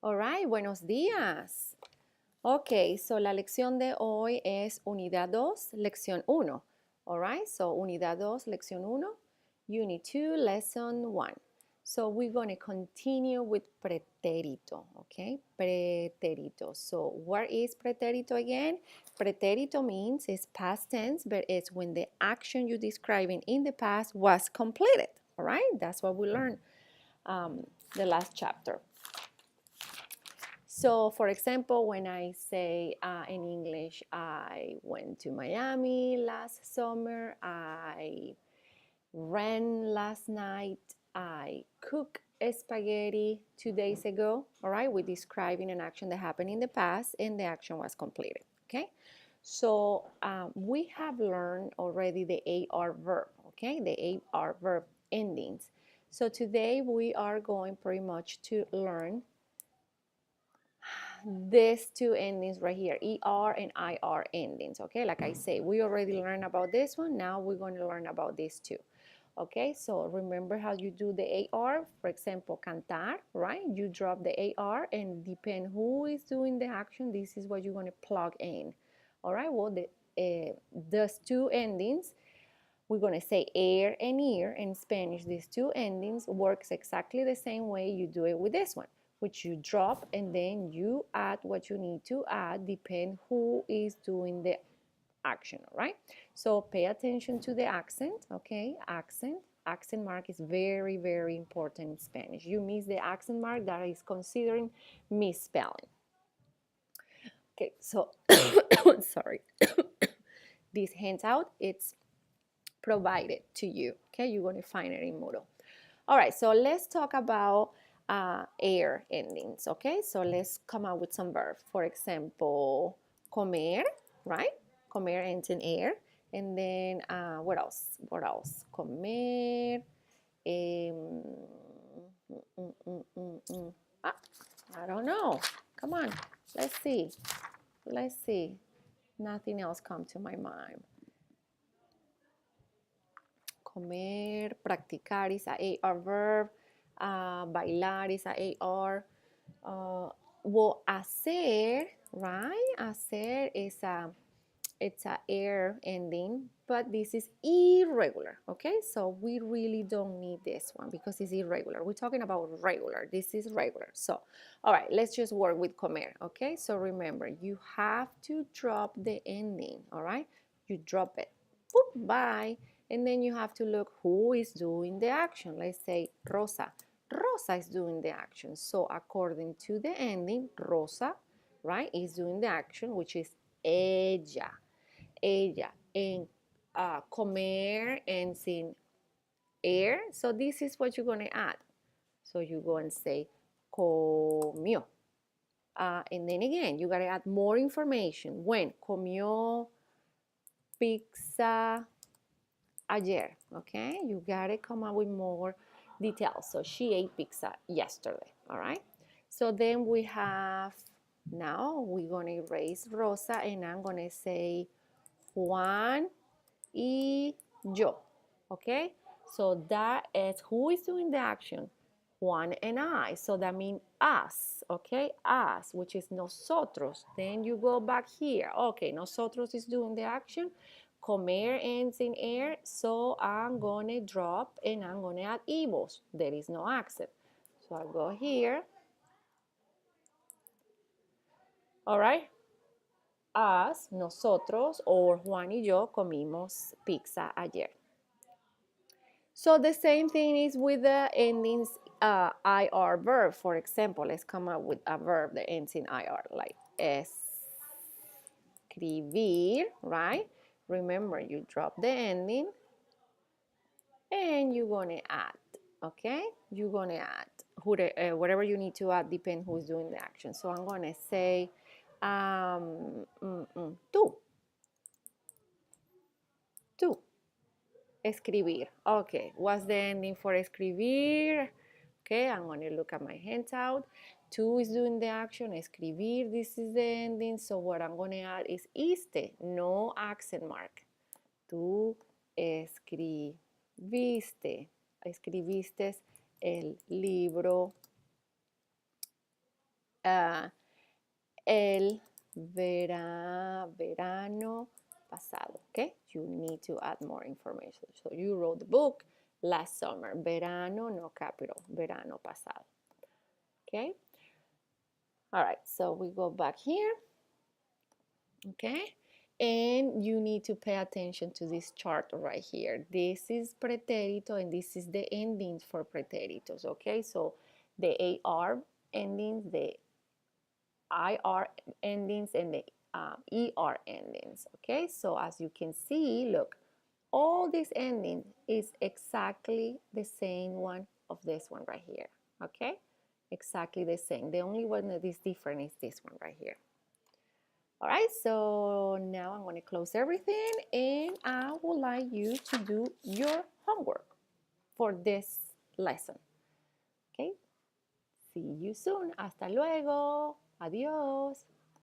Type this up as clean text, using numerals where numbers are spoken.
All right, buenos días. Ok, so la lección de hoy es unidad 2, lección 1. All right, so unidad 2, lección 1, unit 2, lesson 1. So we're going to continue with pretérito, okay? Pretérito. So what is pretérito again? Pretérito means it's past tense, but it's when the action you're describing in the past was completed, all right? That's what we learned the last chapter. So, for example, when I say in English, I went to Miami last summer, I ran last night, I cooked spaghetti 2 days ago, all right? We're describing an action that happened in the past and the action was completed, okay? So, we have learned already the AR verb, okay? The AR verb endings. So, today we are going pretty much to learn these two endings right here, ER and IR endings, okay? Like I say, we already learned about this one. Now we're going to learn about these two, okay? So remember how you do the AR. For example, cantar, right? You drop the AR and depend who is doing the action, this is what you're going to plug in, all right? Well, those two endings, we're going to say air and ear in Spanish. These two endings works exactly the same way you do it with this one, which you drop and then you add what you need to add, depend who is doing the action, all right? So pay attention to the accent, okay? Accent mark is very, very important in Spanish. You miss the accent mark, that is considering misspelling. Okay, so sorry. This handout, it's provided to you, okay? You're going to find it in Moodle. All right, so let's talk about air endings, okay? So let's come up with some verbs. For example, comer, right? Comer ends in air. And then what else? What else? Comer. Ah, I don't know. Come on, let's see. Let's see. Nothing else come to my mind. Comer, practicar is a AR verb, bailar is a AR. Well, hacer, right? Hacer is it's a air ending, but this is irregular, okay? So we really don't need this one because it's irregular. We're talking about regular. This is regular. So, all right, let's just work with comer, okay? So remember, you have to drop the ending, all right? You drop it. Boop, bye. And then you have to look who is doing the action. Let's say Rosa. Rosa is doing the action. So according to the ending, Rosa, right, is doing the action, which is ella. Ella. And comer ends in air. So this is what you're going to add. So you go and say comió. And then again, you got to add more information. When? Comió pizza ayer, okay? You gotta come up with more details. So she ate pizza yesterday, all right? So then we have, now we're gonna erase Rosa and I'm gonna say Juan y yo, okay? So that is, who is doing the action? Juan and I, so that means us, okay? Us, which is nosotros. Then you go back here. Okay, nosotros is doing the action. Comer ends in air, so I'm gonna drop and I'm gonna add ibos. There is no accent. So I go here. All right. Us, nosotros, or Juan y yo comimos pizza ayer. So the same thing is with the endings IR verb. For example, let's come up with a verb that ends in IR, like escribir, right? Remember, you drop the ending and you're gonna add, okay? You're gonna add whatever you need to add, depends who's doing the action. So I'm gonna say tú. Escribir. Okay, what's the ending for escribir? Okay, I'm going to look at my handout. Tú is doing the action. Escribir, this is the ending. So what I'm going to add is iste, no accent mark. Tú escribiste. Escribiste el libro uh, el verano pasado. Okay, you need to add more information. So you wrote the book last summer. Verano, no capital. Verano pasado. Okay. All right. So we go back here. Okay. And you need to pay attention to this chart right here. This is pretérito and this is the endings for pretéritos. Okay. So the AR endings, the IR endings, and the ER endings. Okay, so as you can see, look, all this ending is exactly the same one of this one right here. Okay, exactly the same. The only one that is different is this one right here. All right, so now I'm going to close everything and I would like you to do your homework for this lesson. Okay, see you soon. Hasta luego. Adiós.